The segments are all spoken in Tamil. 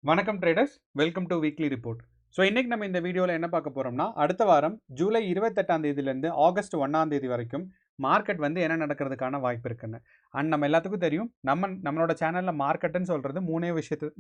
வணக்கம் traders, welcome to weekly report. So இன்றைக்கி நம்ம இந்த வீடியோவில் என்ன பார்க்க போகிறோம்னா, அடுத்த வாரம் ஜூலை 28ஆம் தேதியிலேருந்து ஆகஸ்ட் 1ஆம் தேதி வரைக்கும் மார்க்கெட் வந்து என்ன நடக்கிறதுக்கான வாய்ப்பு இருக்குன்னு. அண்ட் நம்ம எல்லாத்துக்கும் தெரியும், நம்மளோட சேனலில் மார்க்கெட்டுன்னு சொல்கிறது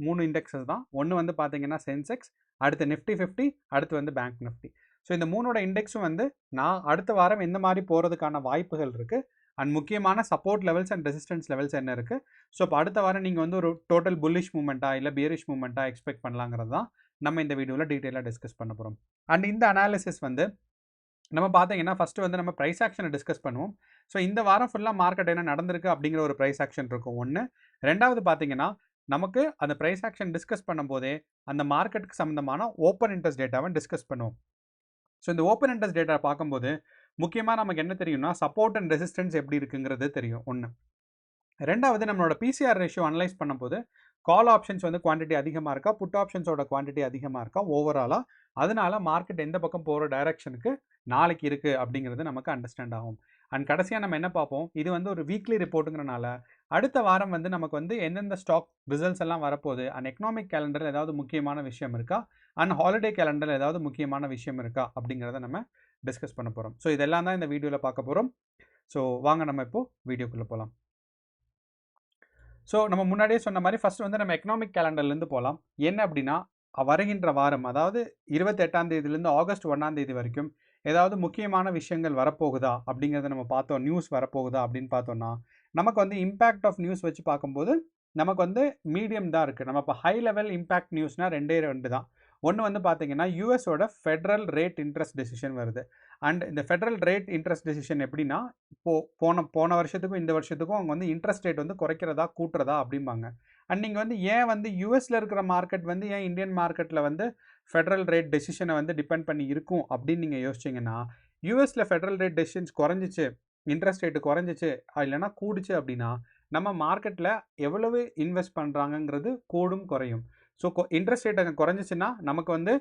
மூணு இண்டெக்ஸஸ் தான். ஒன்று வந்து பார்த்தீங்கன்னா சென்செக்ஸ், அடுத்து நிஃப்டி 50, அடுத்து வந்து பேங்க் நிஃப்டி. ஸோ இந்த மூணோட இண்டெக்ஸும் வந்து நான் அடுத்த வாரம் எந்த மாதிரி போகிறதுக்கான வாய்ப்புகள் இருக்குது அண்ட் முக்கியமான support levels and resistance levels என்ன இருக்குது. ஸோ இப்போ அடுத்த வாரம் நீங்கள் வந்து ஒரு டோட்டல் புல்லிஷ் மூமெண்ட்டா இல்லை பியரிஷ் மூமெண்ட்டா எக்ஸ்பெக்ட் பண்ணலாங்கிறது தான் நம்ம இந்த வீடியோவில் டீட்டெயிலாக டிஸ்கஸ் பண்ண போகிறோம். அண்ட் இந்த அனாலிசிஸ் வந்து நம்ம பார்த்தீங்கன்னா ஃபஸ்ட்டு வந்து நம்ம ப்ரைஸ் ஆக்ஷனை டிஸ்கஸ் பண்ணுவோம். ஸோ இந்த வாரம் ஃபுல்லாக மார்க்கெட் என்ன நடந்திருக்கு அப்படிங்கிற ஒரு ப்ரைஸ் ஆக்ஷன் இருக்கும் ஒன்று. ரெண்டாவது பார்த்தீங்கன்னா நமக்கு அந்த ப்ரைஸ் ஆக்ஷன் டிஸ்கஸ் பண்ணும்போதே அந்த மார்க்கெட்டுக்கு சம்மந்தமான ஓப்பன் இன்ட்ரெஸ்ட் டேட்டாவை டிஸ்கஸ் பண்ணுவோம். ஸோ இந்த ஓப்பன் இன்ட்ரெஸ்ட் டேட்டா பார்க்கும்போது முக்கியமாக நமக்கு என்ன தெரியும்னா சப்போர்ட் அண்ட் ரெசிஸ்டன்ஸ் எப்படி இருக்குங்கிறது தெரியும் ஒன்று. ரெண்டாவது நம்மளோட பிசிஆர் ரேஷியோ அனலைஸ் பண்ணும்போது கால் ஆப்ஷன்ஸ் வந்து குவான்டிட்டி அதிகமாக இருக்கா, புட் ஆப்ஷன்ஸோட குவான்டிட்டி அதிகமாக இருக்கா ஓவராலாக, அதனால மார்க்கெட் எந்த பக்கம் போகிற டைரக்ஷனுக்கு நாளைக்கு இருக்குது அப்படிங்கிறது நமக்கு அண்டர்ஸ்டாண்ட் ஆகும். அண்ட் கடைசியாக நம்ம என்ன பார்ப்போம், இது வந்து ஒரு வீக்லி ரிப்போர்ட்டுங்கிறனால அடுத்த வாரம் வந்து நமக்கு வந்து எந்தெந்த ஸ்டாக் ரிசல்ட்ஸ் எல்லாம் வரப்போகுது, அண்ட் எக்கனாமிக் கேலண்டரில் ஏதாவது முக்கியமான விஷயம் இருக்கா, அண்ட் ஹாலிடே கேலண்டரில் ஏதாவது முக்கியமான விஷயம் இருக்கா அப்படிங்கிறத நம்ம டிஸ்கஸ் பண்ண போகிறோம். ஸோ இதெல்லாம் தான் இந்த வீடியோவில் பார்க்க போகிறோம். ஸோ வாங்க நம்ம இப்போது வீடியோக்குள்ளே போகலாம். ஸோ நம்ம முன்னாடியே சொன்ன மாதிரி ஃபஸ்ட் வந்து நம்ம எக்கனாமிக் கேலண்டர்லேருந்து போகலாம். என்ன அப்படின்னா வருகின்ற வாரம், அதாவது 28ஆம் தேதியிலேருந்து ஆகஸ்ட் 1ஆம் தேதி வரைக்கும் ஏதாவது முக்கியமான விஷயங்கள் வரப்போகுதா அப்படிங்கிறத நம்ம பார்த்தோம். நியூஸ் வரப்போகுதா அப்படின்னு பார்த்தோம்னா நமக்கு வந்து இம்பேக்ட் ஆஃப் நியூஸ் வச்சு பார்க்கும்போது நமக்கு வந்து மீடியம் தான் இருக்குது. நம்ம இப்போ ஹை லெவல் இம்பேக்ட் நியூஸ்னால் ரெண்டு தான். ஒன்று வந்து பார்த்தீங்கன்னா யூஎஸோட ஃபெட்ரல் ரேட் இன்ட்ரெஸ்ட் டெசிஷன் வருது. அண்ட் இந்த ஃபெட்ரல் ரேட் இன்ட்ரெஸ்ட் டெசிஷன் எப்படின்னா போன வருஷத்துக்கும் இந்த வருஷத்துக்கும் அவங்க வந்து இன்ட்ரெஸ்ட் ரேட் வந்து குறைக்கிறதா கூட்டுறதா அப்படிம்பாங்க. அண்ட் நீங்கள் வந்து ஏன் வந்து யூஎஸில் இருக்கிற மார்க்கெட் வந்து ஏன் இந்தியன் மார்க்கெட்டில் வந்து ஃபெட்ரல் ரேட் டெசிஷனை வந்து டிபெண்ட் பண்ணி இருக்கும் அப்படின்னு நீங்கள் யோசிச்சிங்கன்னா, யூஎஸில் ஃபெட்ரல் ரேட் டெசிஷன்ஸ் குறைஞ்சிச்சு, இன்ட்ரெஸ்ட் ரேட்டு குறைஞ்சிச்சு இல்லைனா கூடுச்சு அப்படின்னா நம்ம மார்க்கெட்டில் எவ்வளவு இன்வெஸ்ட் பண்ணுறாங்கங்கிறது கூடும் குறையும். ஸோ இன்ட்ரெஸ்ட் ரேட் அங்கே குறைஞ்சிச்சின்னா நமக்கு வந்து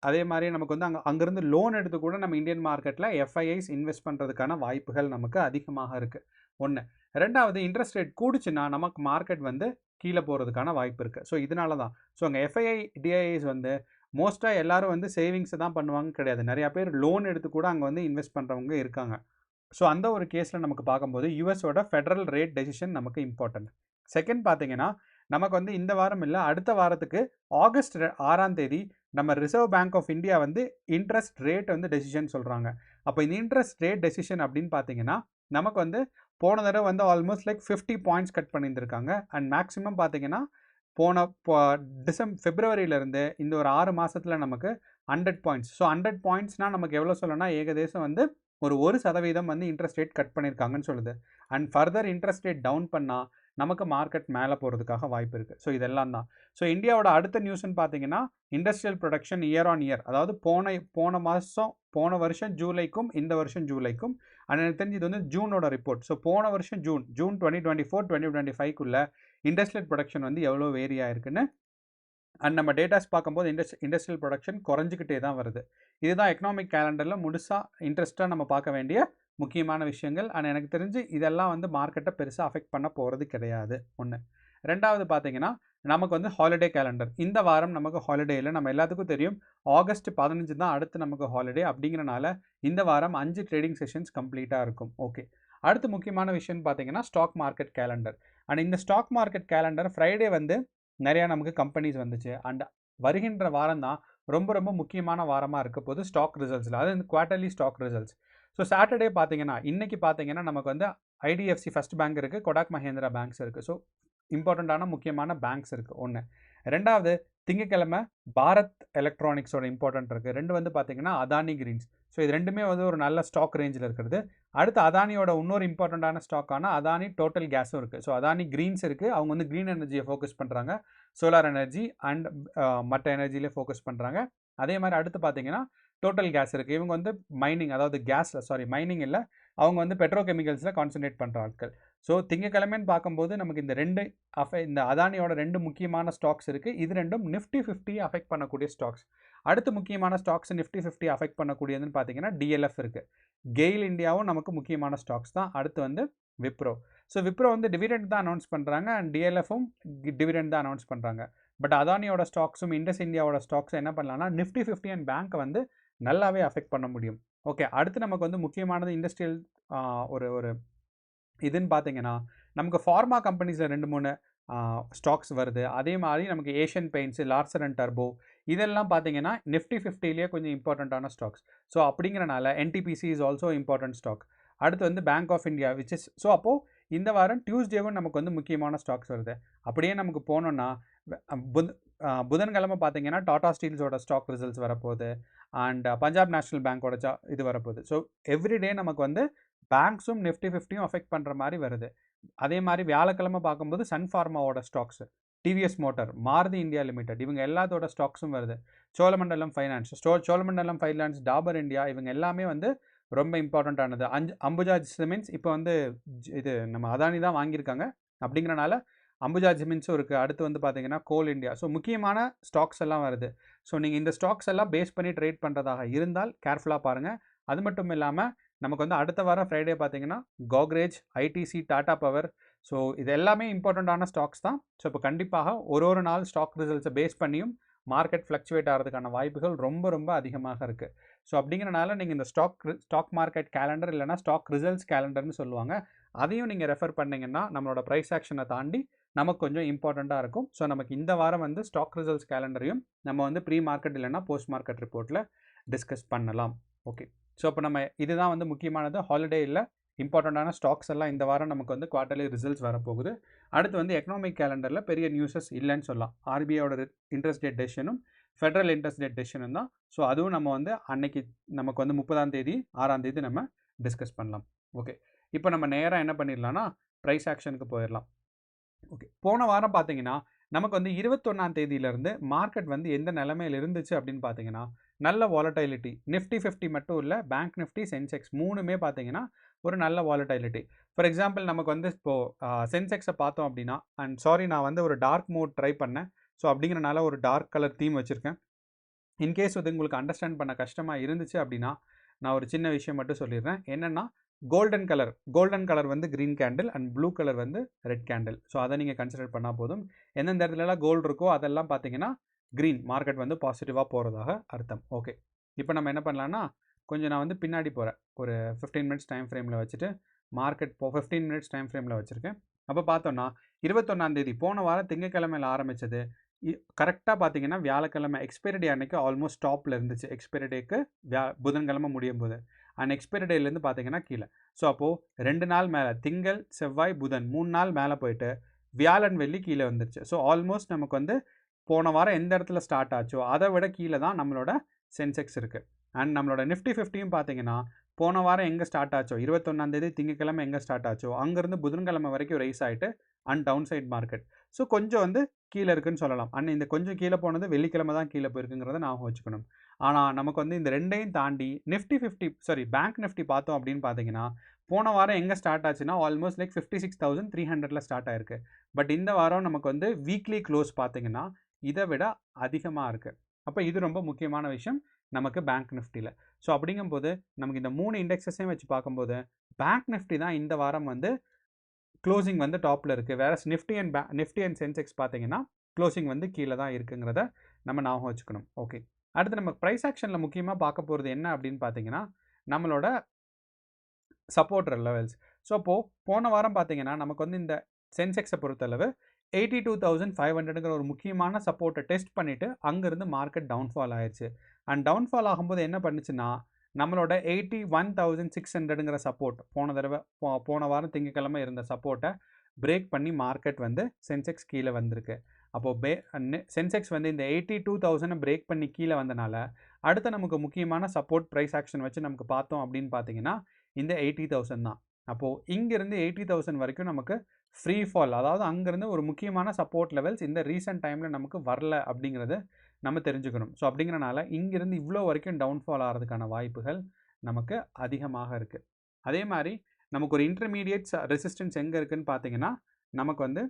அதே மாதிரி நமக்கு வந்து அங்கேருந்து லோன் எடுத்து கூட நம்ம இந்தியன் மார்க்கெட்டில் எஃப்ஐஐஸ் இன்வெஸ்ட் பண்ணுறதுக்கான வாய்ப்புகள் நமக்கு அதிகமாக இருக்குது ஒன்று. ரெண்டாவது இன்ட்ரெஸ்ட் ரேட் கூடுச்சுன்னா நமக்கு மார்க்கெட் வந்து கீழே போகிறதுக்கான வாய்ப்பு இருக்குது. ஸோ இதனால தான் அங்கே எஃப்ஐஐ டிஐஐஸ் வந்து மோஸ்ட்டாக எல்லோரும் வந்து சேவிங்ஸை தான் பண்ணுவாங்க கிடையாது. நிறையா பேர் லோன் எடுத்து கூட அங்கே வந்து இன்வெஸ்ட் பண்ணுறவங்க இருக்காங்க. ஸோ அந்த ஒரு கேஸில் நமக்கு பார்க்கும்போது யூஎஸோட ஃபெட்ரல் ரேட் டெசிஷன் நமக்கு இம்பார்ட்டன்ட். செகண்ட் பார்த்தீங்கன்னா நமக்கு வந்து இந்த வாரம் இல்லை அடுத்த வாரத்துக்கு ஆகஸ்ட் 6ஆம் தேதி நம்ம ரிசர்வ் பேங்க் ஆஃப் இந்தியா வந்து இன்ட்ரெஸ்ட் ரேட் வந்து டெசிஷன் சொல்கிறாங்க. அப்போ இந்த இன்ட்ரெஸ்ட் ரேட் டெசிஷன் அப்படின்னு பார்த்தீங்கன்னா நமக்கு வந்து போன தடவை வந்து ஆல்மோஸ்ட் லைக் 50 பாயிண்ட்ஸ் கட் பண்ணியிருந்திருக்காங்க. அண்ட் மேக்ஸிமம் பார்த்தீங்கன்னா பிப்ரவரியிலேருந்து இந்த ஒரு 6 மாதத்தில் நமக்கு 100 பாயிண்ட்ஸ். ஸோ 100 பாயிண்ட்ஸ்னால் நமக்கு எவ்வளோ சொல்லணும்னா ஏகதேசம் வந்து ஒரு 1% வந்து இன்ட்ரெஸ்ட் ரேட் கட் பண்ணியிருக்காங்கன்னு சொல்லுது. And further interest rate down பண்ணால் நமக்கு மார்க்கெட் மேலே போகிறதுக்காக வாய்ப்பு இருக்குது. ஸோ இதெல்லாம் தான். ஸோ இந்தியாவோட அடுத்த நியூஸ்ன்னு பார்த்தீங்கன்னா industrial production year on year, அதாவது போன வருஷம் ஜூலைக்கும் இந்த வருஷம் ஜூலைக்கும், அண்ட் எனக்கு தெரிஞ்சு இது வந்து ஜூனோட ரிப்போர்ட். ஸோ போன வருஷம் ஜூன் 2024-2025க்குள்ளே இண்டஸ்ட்ரியல் ப்ரொடக்ஷன் வந்து எவ்வளோ வேரி ஆயிருக்குன்னு அண்ட் நம்ம டேட்டாஸ் பார்க்கும்போது இண்டஸ்ட்ரியல் ப்ரொடக்ஷன் குறைஞ்சிக்கிட்டே தான் வருது. இதுதான் எக்கனாமிக் கேலண்டரில் முழுசாக இன்ட்ரெஸ்ட்டாக நம்ம பார்க்க வேண்டிய முக்கியமான விஷயங்கள். அண்ட் எனக்கு தெரிஞ்சு இதெல்லாம் வந்து மார்க்கெட்டை பெருசாக அஃபெக்ட் பண்ண போகிறது கிடையாது ஒன்று. ரெண்டாவது பார்த்தீங்கன்னா நமக்கு வந்து ஹாலிடே கேலண்டர். இந்த வாரம் நமக்கு ஹாலிடே இல்லை. நம்ம எல்லாத்துக்கும் தெரியும் ஆகஸ்ட் 15 தான் அடுத்து நமக்கு ஹாலிடே. அப்படிங்கிறனால இந்த வாரம் 5 ட்ரேடிங் செஷன்ஸ் கம்ப்ளீட்டாக இருக்கும். ஓகே, அடுத்து முக்கியமான விஷயம்னு பார்த்தீங்கன்னா ஸ்டாக் மார்க்கெட் கேலண்டர். அண்ட் இந்த ஸ்டாக் மார்க்கெட் கேலண்டர் ஃப்ரைடே வந்து நிறையா நமக்கு கம்பெனிஸ் வந்துச்சு. அண்ட் வருகின்ற வாரம் தான் ரொம்ப ரொம்ப முக்கியமான வாரமாக இருக்க போது ஸ்டாக் ரிசல்ட்ஸில், அது இந்த quarterly stock results. So Saturday பார்த்தீங்கன்னா இன்றைக்கி பார்த்தீங்கன்னா நமக்கு வந்து ஐடிஎஃப்சி ஃபர்ஸ்ட் பேங்க் இருக்குது, கொடாக் மஹேந்திரா பேங்க்ஸ் இருக்குது. ஸோ இம்பார்ட்டண்ட்டான முக்கியமான பேங்க்ஸ் இருக்குது ஒன்று. ரெண்டாவது திங்கக்கிழமை பாரத் எலக்ட்ரானிக்ஸோட இம்பார்ட்டன்ட் இருக்குது. ரெண்டு வந்து பார்த்தீங்கன்னா அதானி கிரீன்ஸ். ஸோ இது ரெண்டுமே வந்து ஒரு நல்ல ஸ்டாக் ரேஞ்சில் இருக்கிறது. அடுத்து அதானியோட இன்னொரு இம்பார்ட்டண்ட்டான ஸ்டாக்கான அதானி டோட்டல் கேஸும் இருக்குது. ஸோ அதானி கிரீன்ஸ் இருக்குது. அவங்க வந்து க்ரீன் எனர்ஜியை ஃபோக்கஸ் பண்ணுறாங்க, சோலார் எனர்ஜி அண்ட் மற்ற எனர்ஜியிலே ஃபோக்கஸ் பண்ணுறாங்க. அதே மாதிரி அடுத்து பார்த்தீங்கன்னா டோட்டல் கேஸ் இருக்குது. இவங்க வந்து மைனிங் இல்லை, அவங்க வந்து பெட்ரோகெமிக்கல்ஸில் கான்சன்ட்ரேட் பண்ணுற ஆட்கள். ஸோ திங்கக்கிழமைன்னு பார்க்கும்போது நமக்கு இந்த அதானியோட 2 முக்கியமான ஸ்டாக்ஸ் இருக்குது. இது ரெண்டும் நிஃப்டி 50 அஃபெக்ட் பண்ணக்கூடிய ஸ்டாக்ஸ். அடுத்து முக்கியமான ஸ்டாக்ஸ் நிஃப்டி 50 அஃபெக்ட் பண்ணக்கூடியதுன்னு பார்த்தீங்கன்னா டிஎல்எஃப் இருக்குது. கெயில் இந்தியாவும் நமக்கு முக்கியமான ஸ்டாக்ஸ் தான். அடுத்து வந்து விப்ரோ. ஸோ விப்ரோ வந்து டிவிடெண்ட் தான் அனௌன்ஸ் பண்ணுறாங்க அண்ட் டிஎல்எஃப்பும் டிவிடெண்ட் தான் அனௌன்ஸ் பண்ணுறாங்க. பட் அதானியோட ஸ்டாக்ஸும் இண்டஸ் இந்தியாவோட ஸ்டாக்ஸும் என்ன பண்ணலாம்னா நிஃப்டி 50 அண்ட் பேங்க்கை வந்து நல்லாவே அஃபெக்ட் பண்ண முடியும். ஓகே, அடுத்து நமக்கு வந்து முக்கியமானது இண்டஸ்ட்ரியல் ஒரு ஒரு இதுன்னு பார்த்தீங்கன்னா நமக்கு ஃபார்மா கம்பெனிஸில் 2-3 ஸ்டாக்ஸ் வருது. அதே மாதிரி நமக்கு Asian paints, Larsen and Turbo இதெல்லாம் பார்த்தீங்கன்னா நிஃப்டி 50லேயே கொஞ்சம் இம்பார்ட்டண்ட்டான ஸ்டாக்ஸ். ஸோ அப்படிங்கிறனால NTPC is also important stock. அடுத்து வந்து bank of India which is so அப்போது இந்த வாரம் டியூஸ்டேவும் நமக்கு வந்து முக்கியமான ஸ்டாக்ஸ் வருது. அப்படியே நமக்கு போனோன்னா புதன்கிழமை பார்த்தீங்கன்னா டாடா ஸ்டீல்ஸோட ஸ்டாக் ரிசல்ட்ஸ் வரப்போகுது அண்ட் பஞ்சாப் நேஷனல் பேங்க்கோட இது வரப்போகுது. ஸோ எவ்ரிடே நமக்கு வந்து பேங்க்ஸும் நிஃப்டி 50யும் அஃபெக்ட் பண்ணுற மாதிரி வருது. அதே மாதிரி வியாழக்கிழமை பார்க்கும்போது சன் ஃபார்மாவோட stocks, TVS motor, Maruti India limited இவங்க எல்லாத்தோட ஸ்டாக்ஸும் வருது. Cholamandalam finance, Cholamandalam finance, Dabur India இவங்க எல்லாமே வந்து ரொம்ப இம்பார்ட்டண்ட்டானது. அம்புஜா சிமெண்ட்ஸ் இப்போ வந்து இது நம்ம அதானி தான் வாங்கியிருக்காங்க. அப்படிங்கிறனால அம்புஜா சிமெண்ட்ஸும் இருக்குது. அடுத்து வந்து பார்த்தீங்கன்னா கோல் இந்தியா. ஸோ முக்கியமான ஸ்டாக்ஸ் எல்லாம் வருது. ஸோ நீங்கள் இந்த ஸ்டாக்ஸ் எல்லாம் பேஸ் பண்ணி ட்ரேட் பண்ணுறதாக இருந்தால் கேர்ஃபுல்லாக பாருங்கள். அது மட்டும் இல்லாமல் நமக்கு வந்து அடுத்த வாரம் ஃப்ரைடே பார்த்தீங்கன்னா கோக்ரேஜ், ஐடிசி, டாடா பவர், ஸோ இது எல்லாமே இம்பார்ட்டண்ட்டான ஸ்டாக்ஸ் தான். ஸோ இப்போ கண்டிப்பாக ஒரு நாள் ஸ்டாக் ரிசல்ட்ஸை பேஸ் பண்ணியும் மார்க்கெட் ஃப்ளக்சுவேட் ஆகிறதுக்கான வாய்ப்புகள் ரொம்ப ரொம்ப அதிகமாக இருக்குது. ஸோ அப்படிங்கிறனால நீங்கள் இந்த ஸ்டாக் மார்க்கெட் கேலண்டர் இல்லைனா ஸ்டாக் ரிசல்ட்ஸ் கேலண்டர்னு சொல்லுவாங்க, அதையும் நீங்கள் ரெஃபர் பண்ணிங்கன்னா நம்மளோட ப்ரைஸ் ஆக்ஷனை தாண்டி நமக்கு கொஞ்சம் இம்பார்ட்டண்ட்டாக இருக்கும். ஸோ நமக்கு இந்த வாரம் வந்து ஸ்டாக் ரிசல்ட்ஸ் கேலண்டரையும் நம்ம வந்து ப்ரீ மார்க்கெட் இல்லைனா போஸ்ட் மார்க்கெட் ரிப்போர்ட்டில் டிஸ்கஸ் பண்ணலாம். ஓகே, ஸோ இப்போ நம்ம இதுதான் வந்து முக்கியமானது. ஹாலிடே இல்லை, இம்பார்ட்டண்ட்டான ஸ்டாக்ஸ் எல்லாம் இந்த வாரம் நமக்கு வந்து குவார்ட்டர்லி ரிசல்ட்ஸ் வரப்போகுது. அடுத்து வந்து எக்கனாமிக் கேலண்டரில் பெரிய நியூஸஸ் இல்லைன்னு சொல்லலாம். ஆர்பிஐயோட இன்ட்ரெஸ்ட் ரேட் டெசிஷனும் ஃபெடரல் இன்ட்ரெஸ்ட் ரேட் டெசிஷனும் தான். ஸோ அதுவும் நம்ம வந்து அன்னைக்கு நமக்கு வந்து 30ஆம் தேதி 6ஆம் தேதி நம்ம டிஸ்கஸ் பண்ணலாம். ஓகே, இப்போ நம்ம நேராக என்ன பண்ணிடலாம்னா ப்ரைஸ் ஆக்ஷனுக்கு போயிடலாம். ஓகே, போன வாரம் பார்த்தீங்கன்னா நமக்கு வந்து 21ஆம் தேதியிலேருந்து மார்க்கெட் வந்து எந்த நிலைமையில் இருந்துச்சு அப்படின்னு பார்த்தீங்கன்னா நல்ல வாலடைலிட்டி. நிஃப்டி 50 மட்டும் இல்லை, பேங்க் நிஃப்டி, சென்செக்ஸ் மூணுமே பார்த்தீங்கன்னா ஒரு நல்ல வாலடைலிட்டி. ஃபார் எக்ஸாம்பிள் நமக்கு வந்து இப்போது சென்செக்ஸை பார்த்தோம் அப்படின்னா, அண்ட் சாரி நான் வந்து ஒரு டார்க் மோட் ட்ரை பண்ணேன். ஸோ அப்படிங்கிறனால ஒரு டார்க் கலர் தீம் வச்சுருக்கேன். இன்கேஸ் வந்து உங்களுக்கு அண்டர்ஸ்டாண்ட் பண்ண கஷ்டமாக இருந்துச்சு அப்படின்னா நான் ஒரு சின்ன விஷயம் மட்டும் சொல்லிடுறேன். என்னென்னா கோல்டன் கலர் வந்து green candle and blue colour வந்து ரெட் கேண்டில். ஸோ அதை நீங்கள் கன்சிடர் பண்ணால் போதும். எந்தெந்த இடத்துலலாம் கோல்டு இருக்கோ அதெல்லாம் பார்த்தீங்கன்னா க்ரீன், மார்க்கெட் வந்து பாசிட்டிவாக போகிறதாக அர்த்தம். ஓகே, இப்போ நம்ம என்ன பண்ணலான்னா கொஞ்சம் நான் வந்து பின்னாடி போகிறேன். ஒரு 15 மினிட்ஸ் டைம் ஃப்ரேமில் வச்சுட்டு மார்க்கெட் 15 மினிட்ஸ் டைம் ஃப்ரேமில் வச்சுருக்கேன். அப்போ பார்த்தோன்னா 21ஆம் தேதி போன வாரம் திங்கக்கிழமையில் ஆரம்பித்தது கரெக்டாக பார்த்தீங்கன்னா வியாழக்கிழமை எக்ஸ்பைரி டே அன்றைக்கி ஆல்மோஸ்ட் டாப்பில் இருந்துச்சு. எக்ஸ்பைரி டேக்கு புதன்கிழமை முடியும் போது அண்ட் எக்ஸ்பைரி டேலேருந்து பார்த்தீங்கன்னா கீழே. ஸோ அப்போது 2 நாள் மேலே, திங்கள், செவ்வாய், புதன் 3 நாள் மேலே போயிட்டு வியாழன், வெள்ளி கீழே வந்துருச்சு. ஸோ ஆல்மோஸ்ட் நமக்கு வந்து போன வாரம் எந்த இடத்துல ஸ்டார்ட் ஆச்சோ அதை விட கீழே தான் நம்மளோட சென்செக்ஸ் இருக்குது. அண்ட் நம்மளோட நிஃப்டி 50யும் பார்த்தீங்கன்னா போன வாரம் எங்கே ஸ்டார்ட் ஆச்சோ 21ஆம் தேதி திங்கக்கிழமை எங்கே ஸ்டார்ட் ஆச்சோ அங்கேருந்து புதன்கிழமை வரைக்கும் ரைஸ் ஆகிட்டு and down side market. So கொஞ்சம் வந்து கீழே இருக்குன்னு சொல்லலாம். அண்ட் இந்த கொஞ்சம் கீழே போனது வெள்ளிக்கிழமை தான் கீழே போயிருக்குங்கிறத நான் வச்சுக்கணும். ஆனால் நமக்கு வந்து இந்த ரெண்டையும் தாண்டி பேங்க் நிஃப்டி பார்த்தோம் அப்படின்னு பார்த்தீங்கன்னா போன வாரம் எங்கே ஸ்டார்ட் ஆச்சுன்னா ஆல்மோஸ்ட் லைக் 56,300 ஸ்டார்ட் ஆயிருக்கு. பட் இந்த வாரம் நமக்கு வந்து வீக்லி க்ளோஸ் பார்த்தீங்கன்னா இதை விட அதிகமாக இருக்குது. அப்போ இது ரொம்ப முக்கியமான விஷயம் நமக்கு பேங்க் நிஃப்டியில். ஸோ அப்படிங்கும்போது நமக்கு இந்த 3 இண்டெக்ஸஸையும் வச்சு பார்க்கும்போது பேங்க் நிஃப்டி தான் இந்த வாரம் வந்து க்ளோசிங் வந்து டாப்பில் இருக்குது. வேற நிஃப்டி அண்ட் சென்செக்ஸ் பார்த்தீங்கன்னா க்ளோசிங் வந்து கீழே தான் இருக்குங்கிறத நம்ம ஞாபகம் வச்சுக்கணும். ஓகே, அடுத்து நம்ம ப்ரைஸ் ஆக்ஷனில் முக்கியமாக பார்க்க போகிறது என்ன அப்படின்னு பார்த்தீங்கன்னா நம்மளோட சப்போர்ட் லெவல்ஸ். ஸோ அப்போது போன வாரம் பார்த்தீங்கன்னா நமக்கு வந்து இந்த சென்செக்ஸை பொறுத்தளவு 82,500ங்கிற ஒரு முக்கியமான சப்போர்ட்டை டெஸ்ட் பண்ணிவிட்டு அங்கேருந்து மார்க்கெட் டவுன்ஃபால் ஆயிடுச்சு. அண்ட் டவுன்ஃபால் ஆகும்போது என்ன பண்ணுச்சுன்னா நம்மளோட 81,600ங்கிற சப்போர்ட் போன வாரம் திங்கக்கிழமை இருந்த சப்போர்ட்டை பிரேக் பண்ணி மார்க்கெட் வந்து சென்செக்ஸ் கீழே வந்திருக்கு. அப்போது சென்செக்ஸ் வந்து இந்த 82,000 பிரேக் பண்ணி கீழே வந்தனால அடுத்த நமக்கு முக்கியமான சப்போர்ட் ப்ரைஸ் ஆக்ஷன் வச்சு நமக்கு பார்த்தோம் அப்படின்னு பார்த்தீங்கன்னா இந்த 80,000 தான். அப்போது இங்கேருந்து 80,000 வரைக்கும் நமக்கு ஃப்ரீ ஃபால், அதாவது அங்கேருந்து ஒரு முக்கியமான சப்போர்ட் லெவல்ஸ் இந்த ரீசெண்ட் டைமில் நமக்கு வரல அப்படிங்கிறது நம்ம தெரிஞ்சுக்கணும். ஸோ அப்படிங்கிறனால இங்கேருந்து இவ்வளோ வரைக்கும் டவுன்ஃபால் ஆகிறதுக்கான வாய்ப்புகள் நமக்கு அதிகமாக இருக்குது. அதே மாதிரி நமக்கு ஒரு இன்டர்மீடியேட் ரெசிஸ்டன்ஸ் எங்கே இருக்குதுன்னு பார்த்தீங்கன்னா நமக்கு வந்து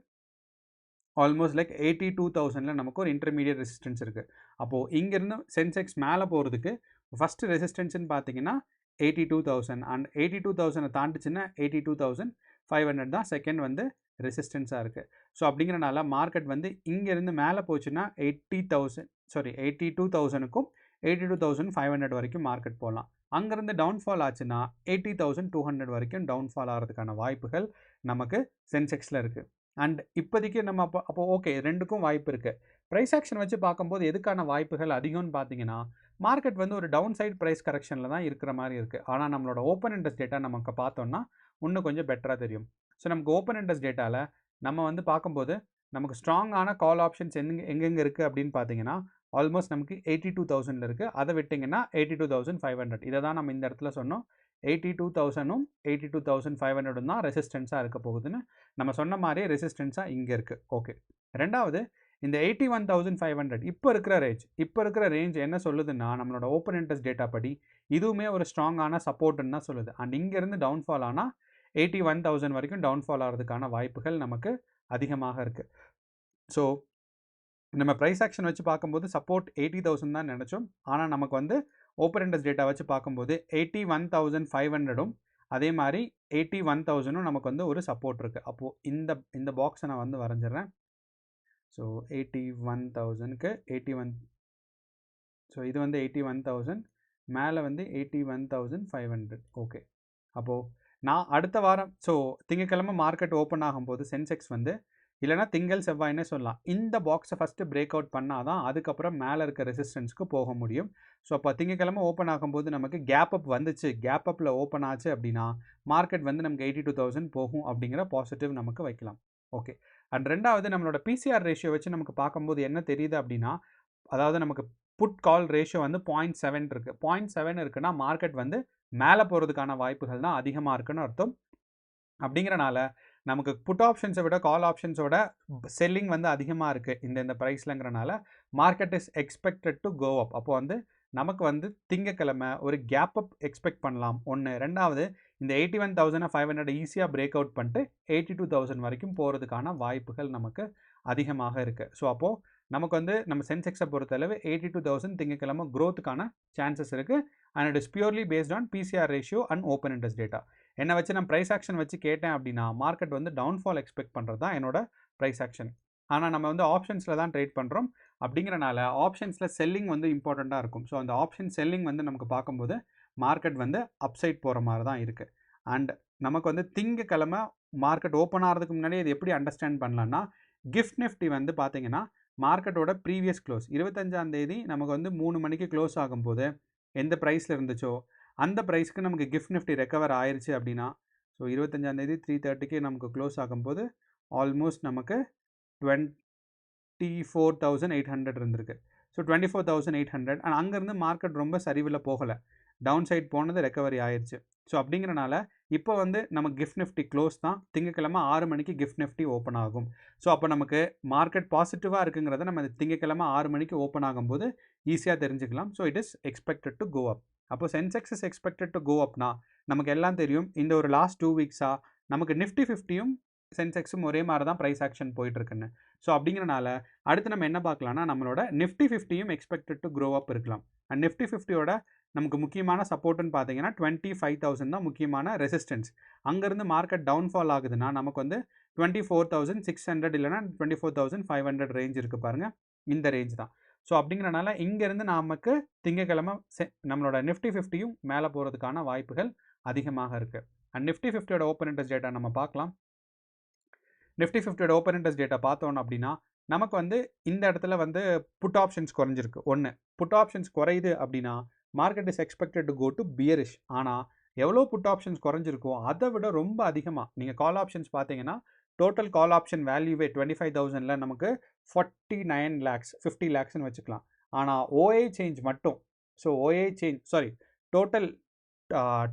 ஆல்மோஸ்ட் லைக் 82,000 நமக்கு ஒரு இன்டர்மீடியேட் ரெசிஸ்டன்ஸ் இருக்குது. அப்போது இங்கேருந்து சென்செக்ஸ் மேலே போகிறதுக்கு ஃபஸ்ட்டு ரெசிஸ்டன்ஸ்ன்னு பார்த்தீங்கன்னா 82,000 அண்ட் 82,000 தாண்டிச்சுன்னா 82,500 தான் செகண்ட் வந்து ரெசிஸ்டன்ஸாக இருக்குது. ஸோ அப்படிங்கிறனால மார்க்கெட் வந்து இங்கேருந்து மேலே போச்சுன்னா 82,000க்கும் 82,500 வரைக்கும் மார்க்கெட் போகலாம். அங்கேருந்து டவுன்ஃபால் ஆச்சுன்னா 80,200 வரைக்கும் டவுன்ஃபால் ஆகிறதுக்கான வாய்ப்புகள் நமக்கு சென்செக்ஸில் இருக்குது. அண்ட் இப்போதைக்கு நம்ம அப்போ ஓகே, ரெண்டுக்கும் வாய்ப்பு இருக்குது. ப்ரைஸ் ஆக்ஷன் வச்சு பார்க்கும்போது எதுக்கான வாய்ப்புகள் அதிகம்னு பார்த்தீங்கன்னா, மார்க்கெட் வந்து ஒரு டவுன் சைட் ப்ரைஸ் கரெக்ஷனில் தான் இருக்கிற மாதிரி இருக்குது. ஆனால் நம்மளோட ஓப்பன் இன்ட்ரெஸ்ட் டேட்டா நமக்கு பார்த்தோம்னா இன்னும் கொஞ்சம் பெட்டராக தெரியும். ஸோ நமக்கு ஓப்பன் இன்ட்ரெஸ்ட் டேட்டாவில் நம்ம வந்து பார்க்கும்போது நமக்கு ஸ்ட்ராங்கான கால் ஆப்ஷன்ஸ் எங்கெங்கே இருக்குது அப்படின்னு பார்த்தீங்கன்னா, ஆல்மோஸ்ட் நமக்கு 82,000 இருக்குது. அதை விட்டிங்கன்னா 82,500. இதை தான் நம்ம இந்த இடத்துல சொன்னோம். 82,000ம் 82,500 தான் ரெசிஸ்டன்ஸாக இருக்க போகுதுன்னு நம்ம சொன்ன மாதிரியே ரெசிஸ்டன்ஸாக இங்கே இருக்குது. ஓகே, ரெண்டாவது இந்த 81,500 இப்போ இருக்கிற ரேஞ்ச் என்ன சொல்லுதுன்னா, நம்மளோட ஓப்பன் இன்ட்ரெஸ்ட் டேட்டா படி இதுவுமே ஒரு ஸ்ட்ராங்கான சப்போர்ட்டுன்னு தான் சொல்லுது. அண்ட் இங்கேருந்து டவுன்ஃபால் ஆனால் 81,000 வரைக்கும் டவுன்ஃபால் ஆகிறதுக்கான வாய்ப்புகள் நமக்கு அதிகமாக இருக்குது. ஸோ நம்ம ப்ரைஸ் ஆக்ஷன் வச்சு பார்க்கும்போது சப்போர்ட் 80,000 தான் நினச்சோம். ஆனால் நமக்கு வந்து ஓப்பன் இன்ட்ரெஸ்ட் டேட்டா வச்சு பார்க்கும்போது 81,500ம் அதே மாதிரி 81,000ம் நமக்கு வந்து ஒரு சப்போர்ட் இருக்குது. அப்போது இந்த பாக்ஸை நான் வந்து வரைஞ்சிட்றேன். ஸோ 81,000க்கு 81, ஸோ இது வந்து 81,000, மேலே வந்து 81,500. ஓகே, அப்போது நான் அடுத்த வாரம் ஸோ திங்கக்கிழமை மார்க்கெட் ஓப்பன் ஆகும்போது சென்செக்ஸ் வந்து இல்லைனா திங்கள் செவ்வாய்னே சொல்லலாம், இந்த பாக்ஸை ஃபஸ்ட்டு பிரேக் அவுட் பண்ணால் தான் அதுக்கப்புறம் மேலே இருக்க ரெசிஸ்டன்ஸ்க்கு போக முடியும். ஸோ அப்போ திங்கக்கிழமை ஓப்பன் ஆகும்போது நமக்கு கேப் அப் வந்துச்சு, கேப் அப்பில் ஓப்பன் ஆச்சு அப்படின்னா மார்க்கெட் வந்து நமக்கு 82,000 போகும் அப்படிங்கிற பாசிட்டிவ் நமக்கு வைக்கலாம். ஓகே, அண்ட் ரெண்டாவது நம்மளோட பிசிஆர் ரேஷியோ வச்சு நமக்கு பார்க்கும்போது என்ன தெரியுது அப்படின்னா, அதாவது நமக்கு புட் கால் ரேஷியோ வந்து 0.7 இருக்குது. 0.7 இருக்குன்னா மார்க்கெட் வந்து மேலே போகிறதுக்கான வாய்ப்புகள் தான் அதிகமாக இருக்குன்னு அர்த்தம். அப்படிங்கிறனால நமக்கு புட் ஆப்ஷன்ஸை விட கால் ஆப்ஷன்ஸோட செல்லிங் வந்து அதிகமாக இருக்குது இந்த ப்ரைஸ்லங்கிறனால market is expected to go up. அப்போ வந்து நமக்கு வந்து திங்கக்கிழமை ஒரு கேப் அப் எக்ஸ்பெக்ட் பண்ணலாம். ஒன்று, ரெண்டாவது இந்த 81,500 ஈஸியாக பிரேக் அவுட் பண்ணிட்டு 82,000 வரைக்கும் போகிறதுக்கான வாய்ப்புகள் நமக்கு அதிகமாக இருக்குது. ஸோ அப்போது நமக்கு வந்து நம்ம சென்செக்ஸை பொறுத்தளவு 82,000 திங்கக்கிழமை க்ரோத்துக்கான சான்சஸ் இருக்குது. And it is purely based on PCR ratio and open interest data. என்னை வச்சு நான் ப்ரைஸ் ஆக்ஷன் வச்சு கேட்டேன் அப்படின்னா மார்க்கெட் வந்து டவுன்ஃபால் எக்ஸ்பெக்ட் பண்ணுறது தான் என்னோட ப்ரைஸ் ஆக்ஷன். ஆனால் நம்ம வந்து ஆப்ஷன்ஸில் தான் ட்ரேட் பண்ணுறோம். அப்படிங்கிறனால ஆப்ஷன்ஸில் செல்லிங் வந்து இம்பார்ட்டண்ட்டாக இருக்கும். ஸோ அந்த ஆப்ஷன் செல்லிங் வந்து நமக்கு பார்க்கும்போது மார்க்கெட் வந்து அப்சைட் போகிற மாதிரி தான் இருக்குது. அண்ட் நமக்கு வந்து திங்கக்கிழமை மார்க்கெட் ஓப்பன் ஆகிறதுக்கு முன்னாடி இது எப்படி அண்டர்ஸ்டாண்ட் பண்ணலான்னா, கிஃப்ட் நிஃப்டி வந்து பார்த்தீங்கன்னா மார்க்கெட்டோட ப்ரீவியஸ் க்ளோஸ் 25ஆம் தேதி நமக்கு வந்து 3 மணிக்கு க்ளோஸ் ஆகும்போது எந்த ப்ரைஸில் இருந்துச்சோ அந்த ப்ரைஸ்க்கு நமக்கு கிஃப்ட் நிஃப்டி ரெக்கவர் ஆயிடுச்சு அப்படின்னா, ஸோ 25ஆம் தேதி 3:30க்கு நமக்கு க்ளோஸ் ஆகும்போது ஆல்மோஸ்ட் நமக்கு 24,800 இருந்திருக்கு. ஸோ 24,800 அண்ட் அங்கேருந்து மார்க்கெட் ரொம்ப சரிவில் போகலை, டவுன் சைட் போனது ரெக்கவரி ஆயிடுச்சு. ஸோ அப்படிங்கிறனால இப்போ வந்து நமக்கு கிஃப்ட் நிஃப்டி க்ளோஸ் தான். திங்கக்கிழமை 6 மணிக்கு கிஃப்ட் நிஃப்டி ஓப்பன் ஆகும். ஸோ அப்போ நமக்கு மார்க்கெட் பாசிட்டிவாக இருக்குங்கிறத நம்ம திங்கக்கிழமை 6 மணிக்கு ஓப்பன் ஆகும்போது ஈஸியாக தெரிஞ்சுக்கலாம். So it is expected to go up. அப்போ Sensex is expected to go அப்னா நமக்கு எல்லாம் தெரியும், இந்த ஒரு லாஸ்ட் 2 வீக்ஸாக நமக்கு நிஃப்டி 50யும் சென்செக்ஸும் ஒரே மாதிரி தான் ப்ரைஸ் ஆக்ஷன் போயிட்டுருக்குன்னு. ஸோ அப்படிங்கிறனால அடுத்து நம்ம என்ன பார்க்கலாம்னா, நம்மளோட நிஃப்டி 50யும் எக்ஸ்பெக்டட் டு க்ரோ அப் இருக்கலாம். அண்ட் நிஃப்டி 50யோட நமக்கு முக்கியமான சப்போர்ட்டுன்னு பார்த்தீங்கன்னா 25,000 தான் முக்கியமான ரெசிஸ்டன்ஸ். அங்கேருந்து மார்க்கெட் டவுன்ஃபால் ஆகுதுன்னா நமக்கு வந்து 24,600 இல்லைனா 24,500 ரேஞ்ச் இருக்குது பாருங்கள், இந்த ரேஞ்ச் தான். ஸோ அப்படிங்கிறனால இங்கேருந்து நமக்கு திங்கக்கிழமை நம்மளோட நிஃப்டி 50யும் மேலே போகிறதுக்கான வாய்ப்புகள் அதிகமாக இருக்குது. அண்ட் நிஃப்டி 50யோட ஓப்பன் இன்ட்ரெஸ்ட் டேட்டா நம்ம பார்க்கலாம். நிஃப்டி 50யோட ஓப்பன் இன்ட்ரெஸ்ட் டேட்டா பார்த்தோம் அப்படின்னா நமக்கு வந்து இந்த இடத்துல வந்து புட் ஆப்ஷன்ஸ் குறைஞ்சிருக்கு. ஒன்று, புட் ஆப்ஷன்ஸ் குறையுது அப்படின்னா market is expected to go to bearish. ஆனால் எவ்வளோ புட் ஆப்ஷன்ஸ் குறைஞ்சிருக்கோ அதை விட ரொம்ப அதிகமாக நீங்கள் கால் ஆப்ஷன்ஸ் பார்த்தீங்கன்னா டோட்டல் கால் ஆப்ஷன் வேல்யூவே 25,000ல் நமக்கு 49 lakhs 50 lakhsன்னு வச்சுக்கலாம். ஆனால் ஓஏ சேஞ்ச் மட்டும், so OA change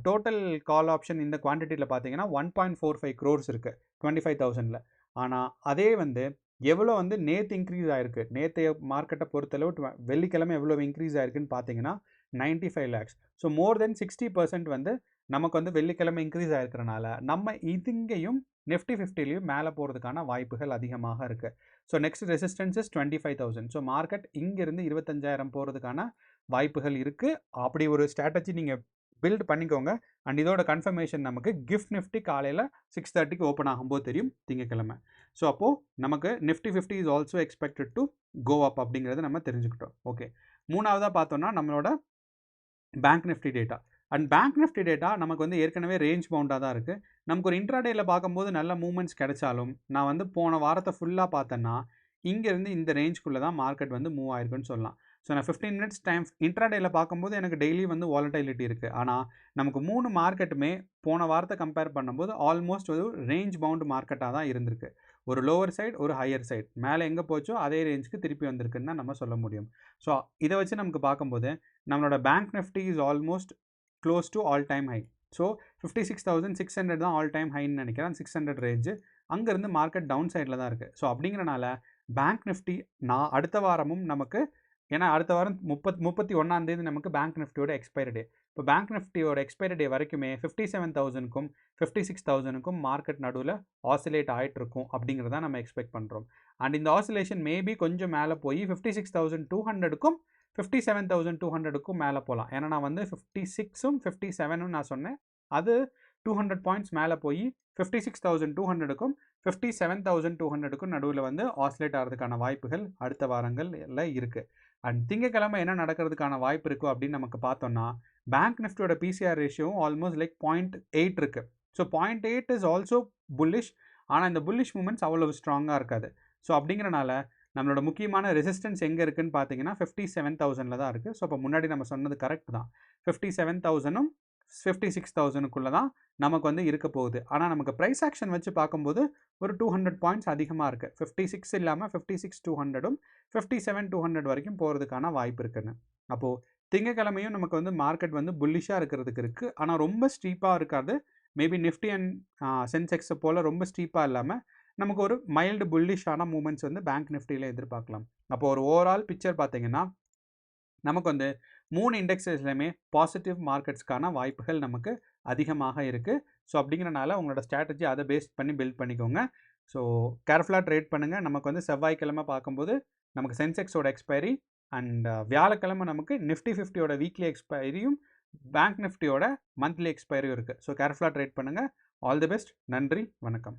total call option இந்த குவான்டிட்டியில் பார்த்தீங்கன்னா 1.45 crores இருக்குது 25,000ல். ஆனால் அதே வந்து எவ்வளோ வந்து நேற்று இன்க்ரீஸ் ஆகிருக்கு, நேற்றைய மார்க்கெட்டை பொறுத்தளவு வெள்ளிக்கிழமை எவ்வளோ இன்க்ரீஸ் ஆகிருக்குன்னு பார்த்தீங்கன்னா 95 lakhs. ஸோ மோர் தென் 60% வந்து நமக்கு வந்து வெள்ளிக்கிழமை இன்க்ரீஸ் ஆகிருக்கிறனால நம்ம இங்கேயும் நிஃப்டி 50லையும் மேலே போகிறதுக்கான வாய்ப்புகள் அதிகமாக இருக்குது. So next resistance is 25,000. So market இங்கேருந்து 25,000 போகிறதுக்கான வாய்ப்புகள் இருக்குது. அப்படி ஒரு ஸ்ட்ராட்டஜி நீங்கள் பில்ட் பண்ணிக்கோங்க. அண்ட் இதோட கன்ஃபர்மேஷன் நமக்கு கிஃப்ட் நிஃப்டி காலையில் 6:30க்கு ஓப்பன் ஆகும்போது தெரியும் திங்கக்கிழமை. ஸோ அப்போது நமக்கு Nifty 50 is also expected to go up அப்படிங்கிறத நம்ம தெரிஞ்சுக்கிட்டோம். ஓகே, மூணாவதாக பார்த்தோன்னா நம்மளோட bank Nifty data. And bank Nifty data நமக்கு வந்து ஏற்கனவே ரேஞ்ச் பவுண்டாக தான் இருக்குது. நமக்கு ஒரு இன்ட்ராடேயில் பார்க்கும்போது நல்ல மூவ்மெண்ட்ஸ் கிடைச்சாலும் நான் வந்து போன வாரத்தை ஃபுல்லாக பார்த்தேன்னா இங்கேருந்து இந்த ரேஞ்சுக்குள்ளே தான் மார்க்கெட் வந்து மூவ் ஆயிருக்குன்னு சொல்லலாம். ஸோ நான் 15 மினிட்ஸ் டைம் இன்ட்ராடேயில் பார்க்கும்போது எனக்கு டெய்லி வந்து வாலட்டிலிட்டி இருக்குது. ஆனால் நமக்கு 3 மார்க்கெட்டுமே போன வாரத்தை கம்பேர் பண்ணும்போது ஆல்மோஸ்ட் ஒரு ரேஞ்ச் பவுண்ட் மார்க்கெட்டாக தான் இருந்திருக்கு. ஒரு லோவர் சைடு, ஒரு ஹையர் சைடு. மேலே எங்கே போச்சோ அதே ரேஞ்சுக்கு திருப்பி வந்திருக்குன்னு தான் நம்ம சொல்ல முடியும். ஸோ இதை வச்சு நமக்கு பார்க்கும்போது நம்மளோட bank Nifty is almost close to all time high. So 56,600 தான் ஆல் டைம் ஹைன்னு நினைக்கிறேன். 600 ரேஞ்சு அங்கேருந்து மார்க்கெட் டவுன் சைடில் தான் இருக்குது. ஸோ அப்படிங்கிறனால பேங்க் நிஃப்டி நான் அடுத்த வாரமும் நமக்கு, ஏன்னா அடுத்த வாரம் 31ஆம் தேதி நமக்கு பேங்க் நிஃப்டியோட எக்ஸ்பைரி டே. இப்போ பேங்க் நிஃப்டியோட எக்ஸ்பைரி டே வரைக்குமே 57,000க்கும் 56,000க்கும் மார்க்கெட் நடுவில் ஆசிலேட் ஆகிட்டு இருக்கும் அப்படிங்கிறத நம்ம எக்ஸ்பெக்ட் பண்ணுறோம். அண்ட் இந்த ஆசிலேஷன் மேபி கொஞ்சம் மேலே போய் 56,200க்கும் 57,200க்கும் மேலே போகலாம். ஏன்னா நான் வந்து 56ம் 57ம் நான் சொன்னேன். அது 200 பாயிண்ட்ஸ் மேலே போய் 56,200க்கும் 57,200க்கும் நடுவில் வந்து ஆசிலேட் ஆகிறதுக்கான வாய்ப்புகள் அடுத்த வாரங்கள் எல்லாம் இருக்குது. அண்ட் திங்கக்கிழமை என்ன நடக்கிறதுக்கான வாய்ப்பு இருக்கும் அப்படின்னு நமக்கு பார்த்தோம்னா பேங்க் நிஃப்டியோட பிசிஆர் ரேஷியோவும் ஆல்மோஸ்ட் லைக் 0.8 இருக்குது. So 0.8 is also bullish. ஆனால் இந்த புல்லிஷ் மூமெண்ட்ஸ் அவ்வளோ ஸ்ட்ராங்காக இருக்காது. ஸோ அப்படிங்கிறனால நம்மளோட முக்கியமான ரெசிஸ்டன்ஸ் எங்கே இருக்குதுன்னு பார்த்தீங்கன்னா 57,000ல் தான் இருக்குது. ஸோ அப்போ முன்னாடி நம்ம சொன்னது கரெக்ட் தான். 57,000ம் 56,000க்குள்ளே தான் நமக்கு வந்து இருக்க போகுது. ஆனால் நமக்கு ப்ரைஸ் ஆக்ஷன் வச்சு பார்க்கும்போது ஒரு 200 பாயிண்ட்ஸ் அதிகமாக இருக்குது. 56 இல்லாமல் 56,200ம் 57,200 வரைக்கும் போகிறதுக்கான வாய்ப்பு இருக்குன்னு. அப்போது திங்கக்கிழமையும் நமக்கு வந்து மார்க்கெட் வந்து புல்லிஷாக இருக்கிறதுக்கு இருக்குது. ஆனால் ரொம்ப ஸ்டீப்பாக இருக்காது. மேபி நிஃப்டி அண்ட் சென்செக்ஸை போல் ரொம்ப ஸ்டீப்பாக இல்லாமல் நமக்கு ஒரு மைல்டு புல்லிஷான மூமெண்ட்ஸ் வந்து பேங்க் நிஃப்டியில் எதிர்பார்க்கலாம். அப்போது ஒரு ஓவரால் பிக்சர் பார்த்தீங்கன்னா நமக்கு வந்து 3 இண்டெக்ஸஸ்லையுமே பாசிட்டிவ் மார்க்கெட்ஸ்க்கான வாய்ப்புகள் நமக்கு அதிகமாக இருக்குது. ஸோ அப்படிங்கிறனால உங்களோட ஸ்ட்ராட்டஜி அதை பேஸ் பண்ணி பில்ட் பண்ணிக்கோங்க. ஸோ கேர்ஃபுல்லாக ட்ரேட் பண்ணுங்கள். நமக்கு வந்து செவ்வாய்க்கிழமை பார்க்கும்போது நமக்கு சென்செக்ஸோட எக்ஸ்பைரி அண்ட் வியாழக்கிழமை நமக்கு நிஃப்டி 50யோட வீக்லி எக்ஸ்பைரியும் பேங்க் நிஃப்டியோட மந்த்லி எக்ஸ்பைரியும் இருக்குது. ஸோ கேர்ஃபுல்லாக ட்ரேட் பண்ணுங்கள். All the best. நன்றி, வணக்கம்.